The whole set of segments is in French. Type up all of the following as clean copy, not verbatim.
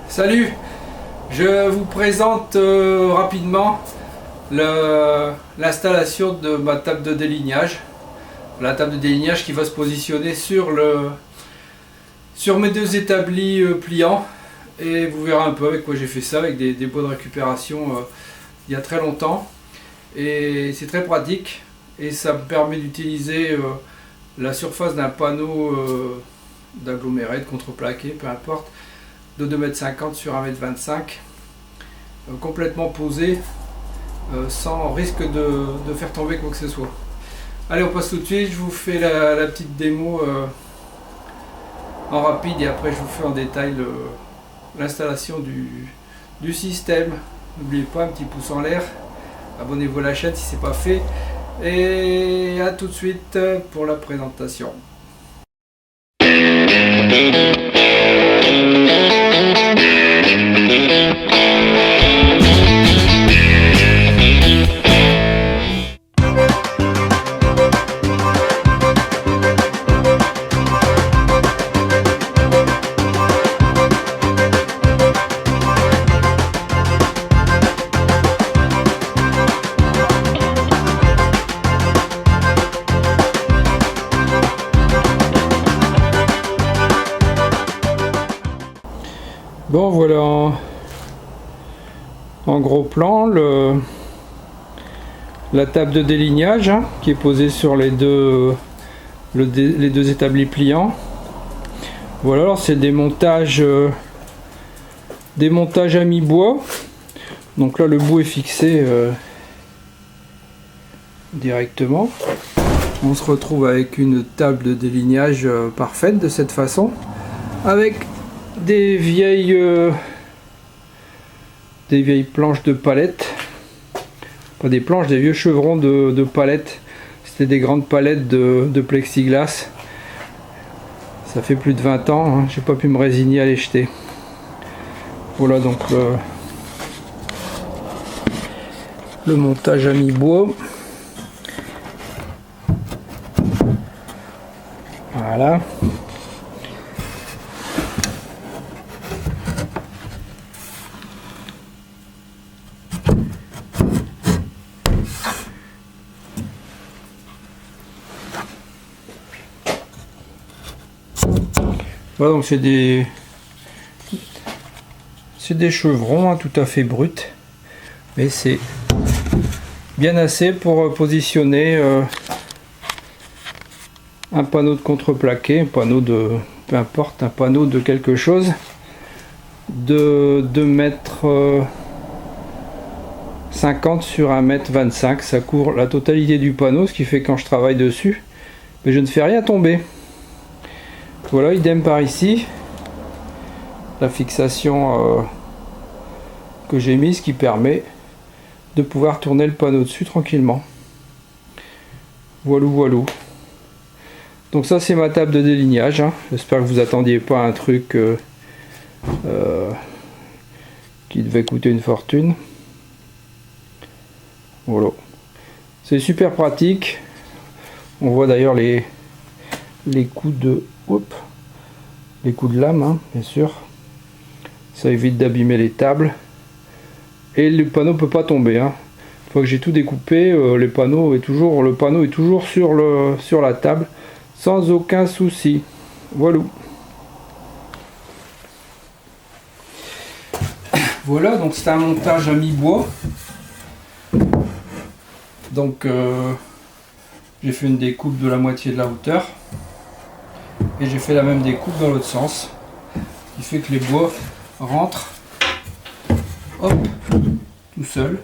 Salut, je vous présente rapidement l'installation de ma table de délignage. La table de délignage qui va se positionner sur mes deux établis pliants. Et vous verrez un peu avec quoi j'ai fait ça, avec des bois de récupération il y a très longtemps. Et c'est très pratique et ça me permet d'utiliser la surface d'un panneau d'aggloméré, de contreplaqué, peu importe, de 2,50 m sur 1,25 m, complètement posé, sans risque de faire tomber quoi que ce soit. Allez, on passe tout de suite, je vous fais la petite démo en rapide et après je vous fais en détail l'installation du système. N'oubliez pas, un petit pouce en l'air, abonnez-vous à la chaîne si ce n'est pas fait et à tout de suite pour la présentation. Bon, voilà en gros plan la table de délignage qui est posée sur les deux établis pliants. Voilà, alors c'est des montages à mi-bois. Donc là le bout est fixé directement. On se retrouve avec une table de délignage parfaite de cette façon, avec des vieilles planches de palettes, pas des planches, des vieux chevrons de palettes. C'était des grandes palettes de plexiglas. Ça fait plus de 20 ans, hein. J'ai pas pu me résigner à les jeter. Voilà donc le montage à mi-bois. Voilà. Voilà, donc c'est des chevrons hein, tout à fait bruts, mais c'est bien assez pour positionner un panneau de contreplaqué, un panneau de peu importe, un panneau de quelque chose de 2,50 m sur 1,25 m. Ça couvre la totalité du panneau, ce qui fait que quand je travaille dessus, mais je ne fais rien tomber. Voilà, idem par ici, la fixation que j'ai mise qui permet de pouvoir tourner le panneau dessus tranquillement. Voilou voilou. Donc ça c'est ma table de délignage, hein. J'espère que vous attendiez pas à un truc qui devait coûter une fortune. Voilà, c'est super pratique. On voit d'ailleurs les coups de lame, hein, bien sûr. Ça évite d'abîmer les tables et le panneau peut pas tomber, hein. Une fois que j'ai tout découpé, le panneau est toujours sur la table sans aucun souci. Voilà. Voilà, donc c'est un montage à mi-bois. Donc j'ai fait une découpe de la moitié de la hauteur. Et j'ai fait la même découpe dans l'autre sens, ce qui fait que les bois rentrent, hop, tout seul,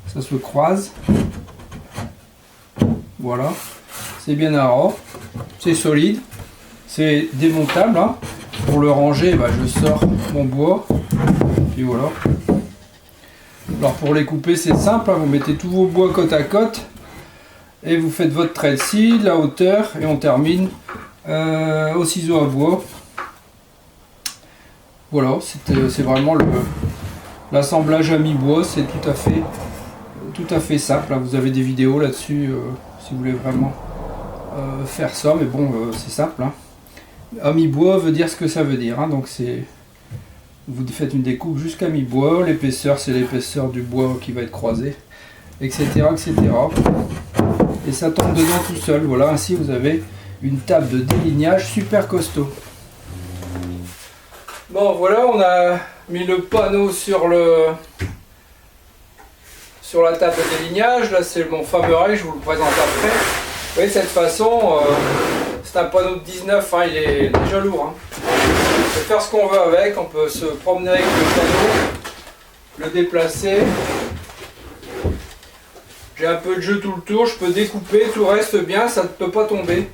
ça se croise, voilà, c'est bien à ras, c'est solide, c'est démontable, hein. Pour le ranger, bah, je sors mon bois, puis voilà. Alors pour les couper c'est simple, hein. Vous mettez tous vos bois côte à côte, et vous faites votre trait de scie, la hauteur, et on termine au ciseau à bois. Voilà, c'est vraiment l'assemblage à mi-bois, c'est tout à fait simple. Vous avez des vidéos là-dessus si vous voulez vraiment faire ça, mais bon, c'est simple, hein. À mi-bois veut dire ce que ça veut dire, hein. Donc c'est Vous faites une découpe jusqu'à mi-bois, l'épaisseur c'est l'épaisseur du bois qui va être croisé, etc., etc. Et ça tombe dedans tout seul. Voilà, ainsi vous avez une table de délignage super costaud. Bon voilà, on a mis le panneau sur la table de délignage. Là c'est mon fameux rail, je vous le présente après. Vous voyez, de cette façon, c'est un panneau de 19, hein, il est déjà lourd. Hein. On peut faire ce qu'on veut avec, on peut se promener avec le panneau, le déplacer. J'ai un peu de jeu tout le tour, je peux découper, tout reste bien, ça ne peut pas tomber.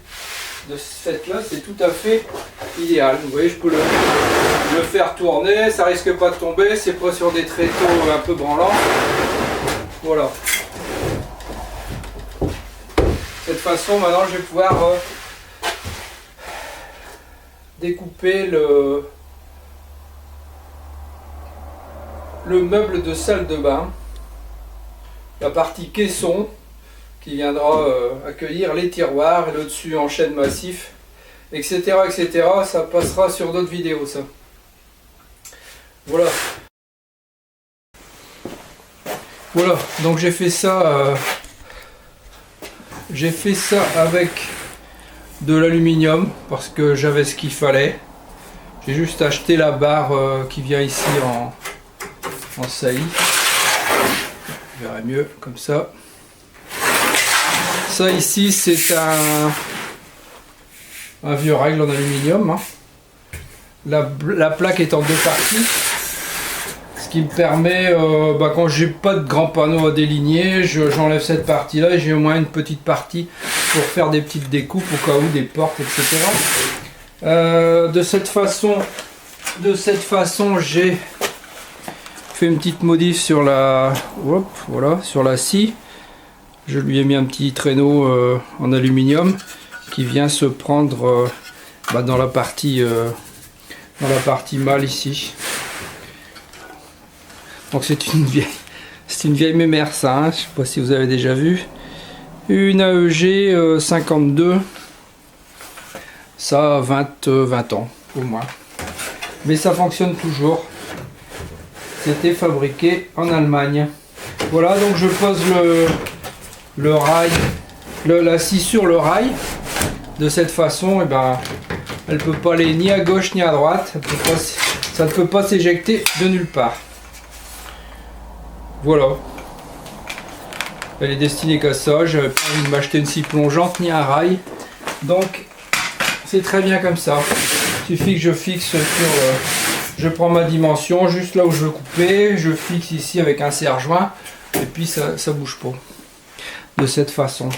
De ce fait-là, c'est tout à fait idéal. Vous voyez, je peux le faire tourner, ça risque pas de tomber, c'est pas sur des tréteaux un peu branlants. Voilà. De cette façon, maintenant, je vais pouvoir découper le meuble de salle de bain, la partie caisson qui viendra accueillir les tiroirs et le dessus en chêne massif, etc., etc. Ça passera sur d'autres vidéos, ça. Voilà. Voilà, donc j'ai fait ça avec de l'aluminium parce que j'avais ce qu'il fallait. J'ai juste acheté la barre qui vient ici en saillie. Je verrai mieux comme ça. Ça ici c'est un vieux règle en aluminium. Hein. La plaque est en deux parties. Ce qui me permet, quand j'ai pas de grand panneau à déligner, j'enlève cette partie là et j'ai au moins une petite partie pour faire des petites découpes au cas où, des portes, etc. De cette façon j'ai fait une petite modif sur la, voilà, sur la scie. Je lui ai mis un petit traîneau en aluminium qui vient se prendre dans la partie mâle ici. Donc c'est une vieille mémère ça, hein. Je sais pas si vous avez déjà vu. Une AEG 52, ça a 20 ans au moins. Mais ça fonctionne toujours. C'était fabriqué en Allemagne. Voilà, donc je pose le rail, la scie sur le rail. De cette façon, elle peut pas aller ni à gauche ni à droite. Ça ne peut pas s'éjecter de nulle part. Voilà. Elle est destinée qu'à ça. J'avais pas envie de m'acheter une scie plongeante ni un rail. Donc c'est très bien comme ça. Il suffit que je fixe je prends ma dimension juste là où je veux couper. Je fixe ici avec un serre-joint. Et puis ça bouge pas. De cette façon.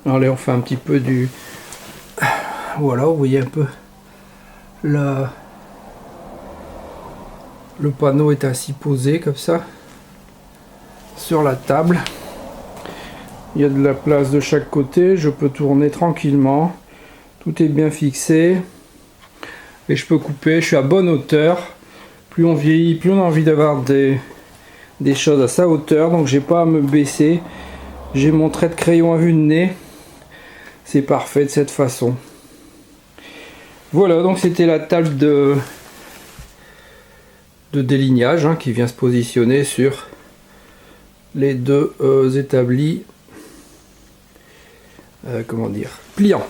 Alors là on fait un petit peu du... Voilà, vous voyez un peu le panneau est ainsi posé comme ça sur la table. Il y a de la place de chaque côté, je peux tourner tranquillement, tout est bien fixé et je peux couper, je suis à bonne hauteur. Plus on vieillit, plus on a envie d'avoir des choses à sa hauteur, donc j'ai pas à me baisser. J'ai mon trait de crayon à vue de nez, c'est parfait de cette façon. Voilà, donc c'était la table de délignage hein, qui vient se positionner sur les deux établis comment dire, pliants.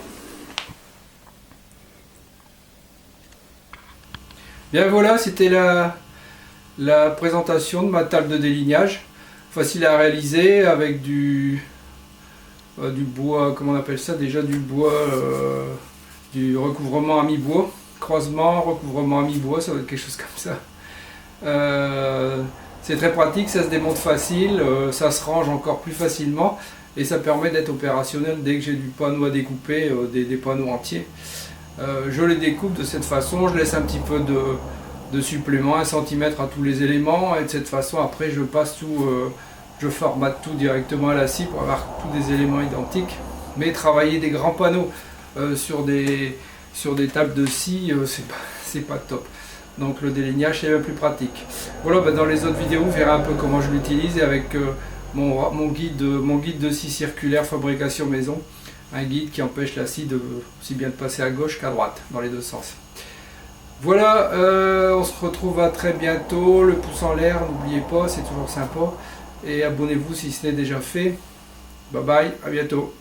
Bien voilà, c'était la présentation de ma table de délignage, facile à réaliser avec du bois, comment on appelle ça déjà, du bois, du recouvrement à mi-bois, croisement, recouvrement à mi-bois, ça va être quelque chose comme ça. C'est très pratique, ça se démonte facile, ça se range encore plus facilement et ça permet d'être opérationnel dès que j'ai du panneau à découper, des panneaux entiers. Je les découpe de cette façon, je laisse un petit peu de supplément, 1 cm à tous les éléments et de cette façon après je passe tout, je formate tout directement à la scie pour avoir tous des éléments identiques. Mais travailler des grands panneaux sur des tables de scie, c'est pas top. Donc le délignage c'est plus pratique. Voilà, dans les autres vidéos vous verrez un peu comment je l'utilise et avec mon guide de scie circulaire fabrication maison. un guide qui empêche la scie de aussi bien de passer à gauche qu'à droite, dans les deux sens. Voilà, on se retrouve à très bientôt. Le pouce en l'air, n'oubliez pas, c'est toujours sympa. Et abonnez-vous si ce n'est déjà fait. Bye bye, à bientôt.